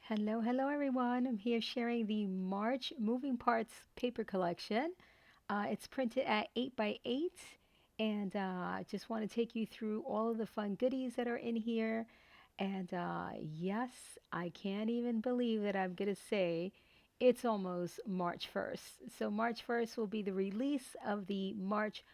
Hello, hello everyone. I'm here sharing the March Moving Parts paper collection. It's printed at 8 by 8 and I just want to take you through all of the fun goodies that are in here. And yes, I can't even believe that I'm going to say it's almost March 1st. So March 1st will be the release of the March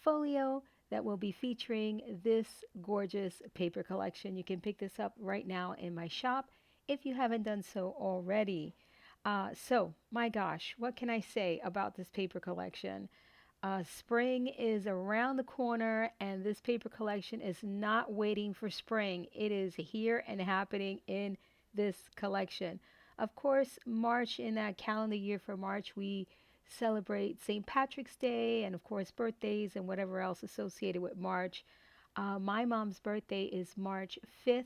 folio that will be featuring this gorgeous paper collection. You can pick this up right now in my shop if you haven't done so already. My gosh, what can I say about this paper collection? Spring is around the corner, and this paper collection is not waiting for spring. It is here and happening in this collection. Of course, March, in that calendar year for March, we celebrate St. Patrick's Day and, of course, birthdays and whatever else associated with March. My mom's birthday is March 5th,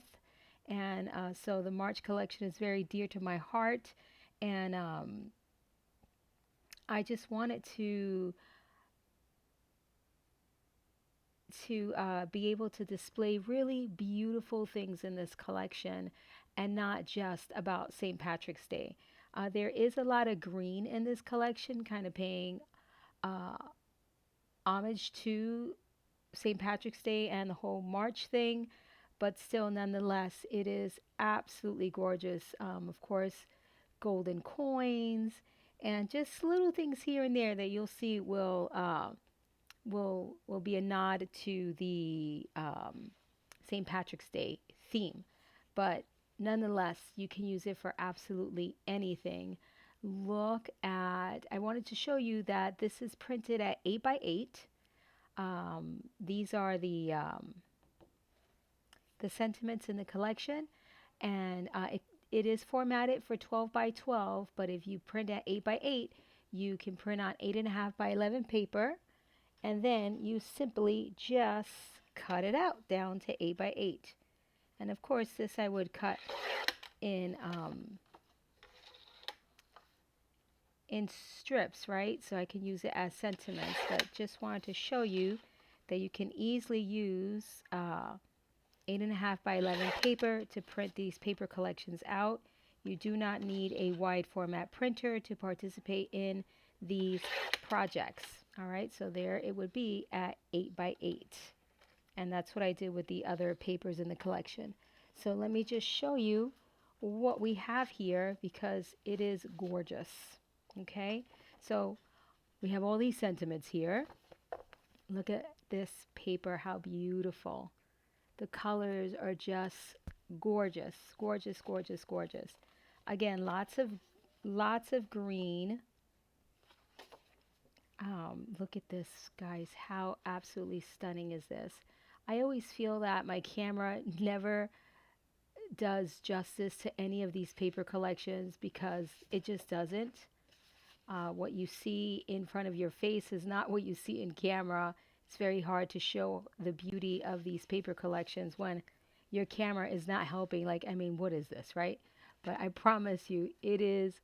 and so the March collection is very dear to my heart. And I just wanted to be able to display really beautiful things in this collection and not just about St. Patrick's Day. There is a lot of green in this collection, kind of paying uh, homage to St. Patrick's Day and the whole March thing, but still, nonetheless, it is absolutely gorgeous. Of course, golden coins and just little things here and there that you'll see will be a nod to the St. Patrick's Day theme. But nonetheless, you can use it for absolutely anything. Look at, I wanted to show you that this is printed at 8 by 8. These are the sentiments in the collection, and it is formatted for 12 by 12, but if you print at 8 by 8, you can print on 8.5 by 11 paper, and then you simply just cut it out down to 8 by 8. And of course, this I would cut in in strips, right? So I can use it as sentiments, but just wanted to show you that you can easily use 8.5 by 11 paper to print these paper collections out. You do not need a wide format printer to participate in these projects. All right, so there it would be at 8 by 8. And that's what I did with the other papers in the collection. So let me just show you what we have here because it is gorgeous. Okay, so we have all these sentiments here. Look at this paper, how beautiful. The colors are just gorgeous, gorgeous, gorgeous, gorgeous. Again, lots of green. Look at this, guys. How absolutely stunning is this? I always feel that my camera never does justice to any of these paper collections because it just doesn't. What you see in front of your face is not what you see in camera. It's very hard to show the beauty of these paper collections when your camera is not helping. Like, I mean, what is this, right? But I promise you, it is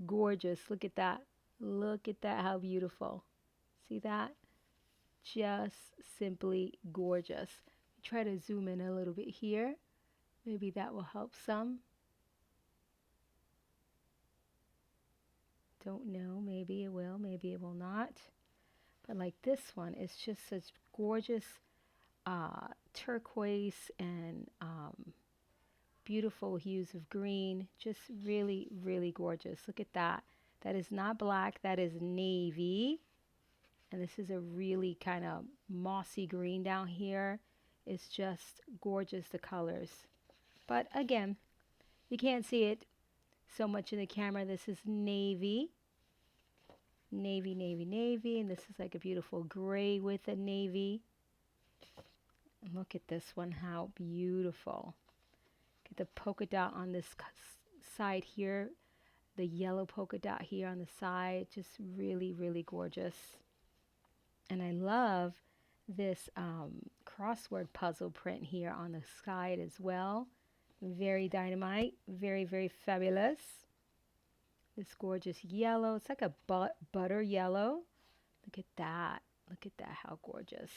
gorgeous. Look at that. Look at that, how beautiful. See that? Just simply gorgeous. Try to zoom in a little bit here. Maybe that will help some. Don't know. Maybe it will. Maybe it will not. But like this one, it's just such gorgeous turquoise and beautiful hues of green. Just really, really gorgeous. Look at that. That is not black. That is navy. And this is a really kind of mossy green down here. It's just gorgeous, the colors. But again, you can't see it so much in the camera. This is navy. Navy, navy, navy. And this is like a beautiful gray with a navy. And look at this one, how beautiful. Get the polka dot on this side here. The yellow polka dot here on the side. Just really, really gorgeous. And I love this crossword puzzle print here on the side as well. Very dynamite. Very, very fabulous. This gorgeous yellow. It's like a butter yellow. Look at that. Look at that. How gorgeous.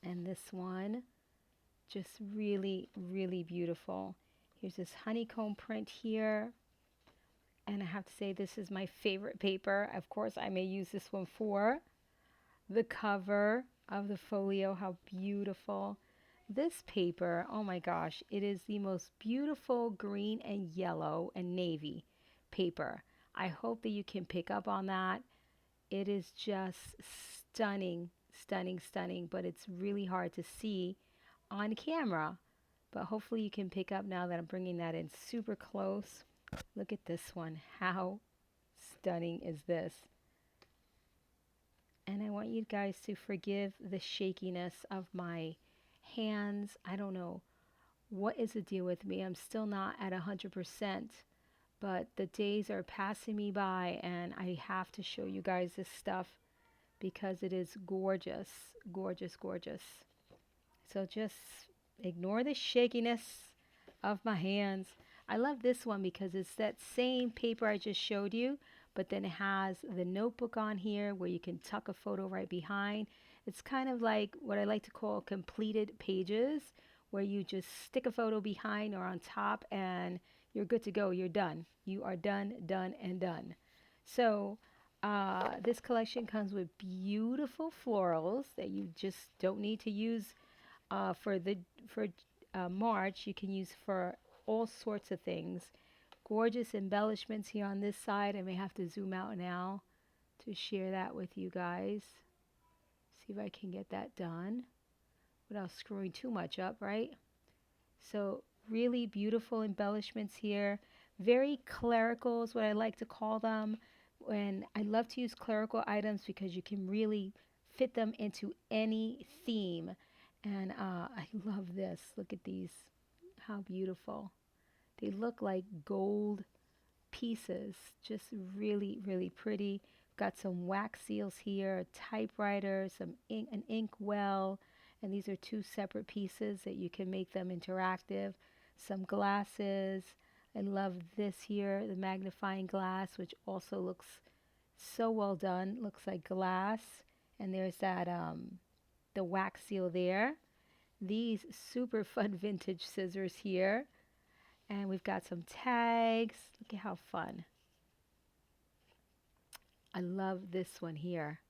And this one, just really, really beautiful. Here's this honeycomb print here. And I have to say, this is my favorite paper. Of course, I may use this one for the cover of the folio. How beautiful. This paper, oh my gosh, it is the most beautiful green and yellow and navy paper. I hope that you can pick up on that. It is just stunning, stunning, stunning, but it's really hard to see on camera. But hopefully you can pick up now that I'm bringing that in super close. Look at this one. How stunning is this? And I want you guys to forgive the shakiness of my hands. I don't know what is the deal with me. I'm still not at 100%, but the days are passing me by and I have to show you guys this stuff because it is gorgeous, gorgeous, gorgeous. So just ignore the shakiness of my hands. I love this one because it's that same paper I just showed you, but then it has the notebook on here where you can tuck a photo right behind. It's kind of like what I like to call completed pages, where you just stick a photo behind or on top and you're good to go. You're done. You are done, done, and done. So this collection comes with beautiful florals that you just don't need to use for March. You can use for all sorts of things. Gorgeous embellishments here on this side. I may have to zoom out now to share that with you guys. See if I can get that done without screwing too much up, right? So really beautiful embellishments here. Very clerical is what I like to call them. And I love to use clerical items because you can really fit them into any theme. And I love this. Look at these. How beautiful. They look like gold pieces. Just really, really pretty. Got some wax seals here, a typewriter, some ink, an ink well, and these are two separate pieces that you can make them interactive. Some glasses. I love this here, the magnifying glass, which also looks so well done. Looks like glass, and there's that the wax seal there. These super fun vintage scissors here. And we've got some tags. Look at how fun. I love this one here.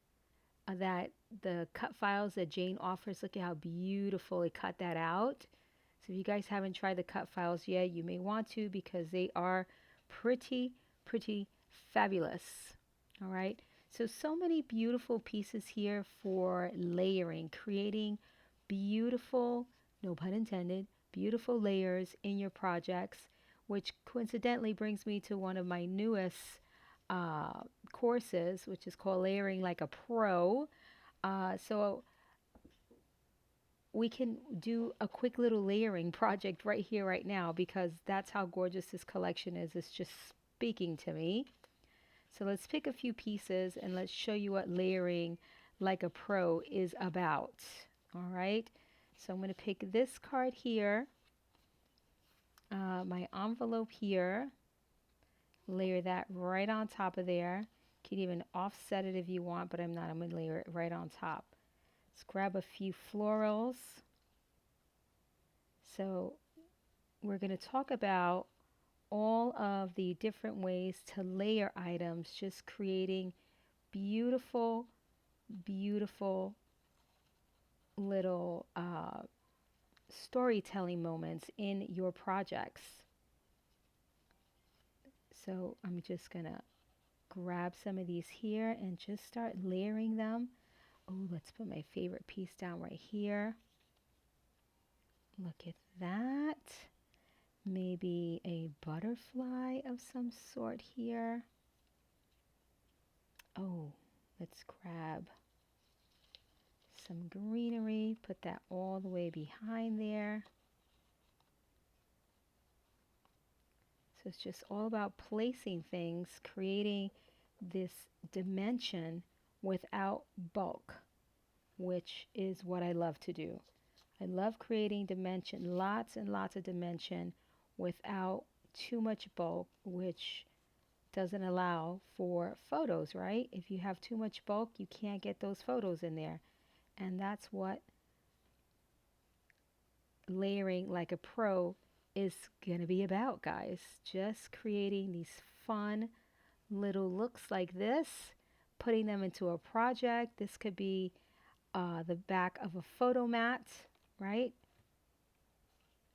That the cut files that Jane offers, look at how beautiful it cut that out. So if you guys haven't tried the cut files yet, you may want to because they are pretty, pretty fabulous. All right. So many beautiful pieces here for layering, creating beautiful, no pun intended, beautiful layers in your projects, which coincidentally brings me to one of my newest courses, which is called Layering Like a Pro. So we can do a quick little layering project right here, right now, because that's how gorgeous this collection is. It's just speaking to me. So let's pick a few pieces and let's show you what layering like a pro is about. All right. So I'm going to pick this card here, my envelope here, layer that right on top of there. You can even offset it if you want, but I'm not. I'm going to layer it right on top. Let's grab a few florals. So we're going to talk about all of the different ways to layer items, just creating beautiful, beautiful little storytelling moments in your projects. So I'm just going to grab some of these here and just start layering them. Oh, let's put my favorite piece down right here. Look at that. Maybe a butterfly of some sort here. Oh, let's grab some greenery, put that all the way behind there. So it's just all about placing things, creating this dimension without bulk, which is what I love to do. I love creating dimension, lots and lots of dimension without too much bulk, which doesn't allow for photos, right? If you have too much bulk, you can't get those photos in there. And that's what layering like a pro is going to be about, guys. Just creating these fun little looks like this, putting them into a project. This could be the back of a photo mat, right?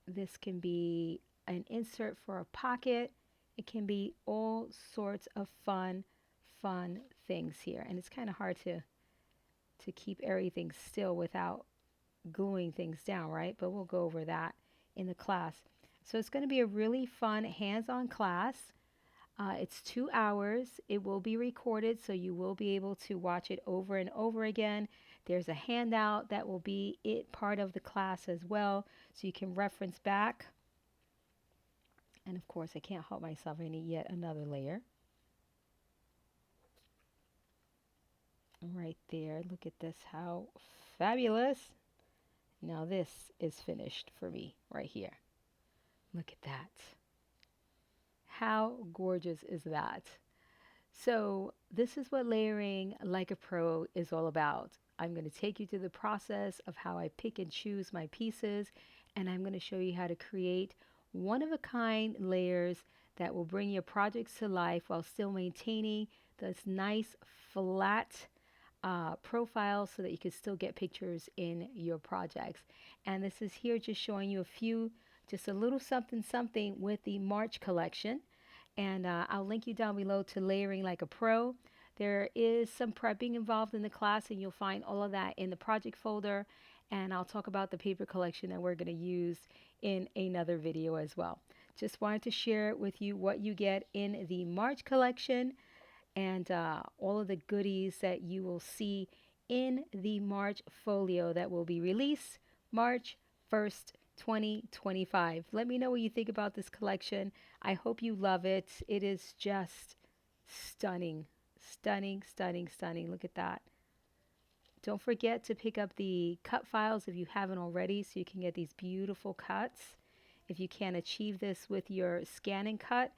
This can be an insert for a pocket. It can be all sorts of fun things here. And it's kind of hard to keep everything still without gluing things down, right? But we'll go over that in the class. So it's going to be a really fun hands-on class. It's 2 hours. It will be recorded, so you will be able to watch it over and over again. There's a handout that will be part of the class as well, so you can reference back. And of course, I can't help myself. I need yet another layer. Right there. Look at this. How fabulous. Now this is finished for me right here. Look at that. How gorgeous is that? So this is what layering like a pro is all about. I'm going to take you through the process of how I pick and choose my pieces, and I'm going to show you how to create one-of-a-kind layers that will bring your projects to life while still maintaining this nice flat profile so that you can still get pictures in your projects. And this is here just showing you just a little something something with the March collection. And I'll link you down below to Layering Like a Pro. There is some prepping involved in the class, and you'll find all of that in the project folder. And I'll talk about the paper collection that we're going to use in another video as well. Just wanted to share with you what you get in the March collection and all of the goodies that you will see in the March folio that will be released March 1st, 2025. Let me know what you think about this collection. I hope you love it. It is just stunning, stunning, stunning, stunning. Look at that. Don't forget to pick up the cut files if you haven't already so you can get these beautiful cuts. If you can't achieve this with your scan and cut,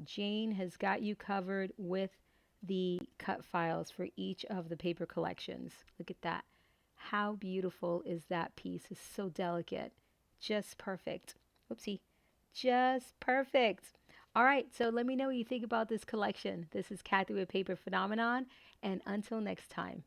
Jane has got you covered with the cut files for each of the paper collections. Look at that. How beautiful is that piece? It's so delicate. Just perfect. Oopsie. Just perfect. All right, so let me know what you think about this collection. This is Kathy with Paper Phenomenon, and until next time.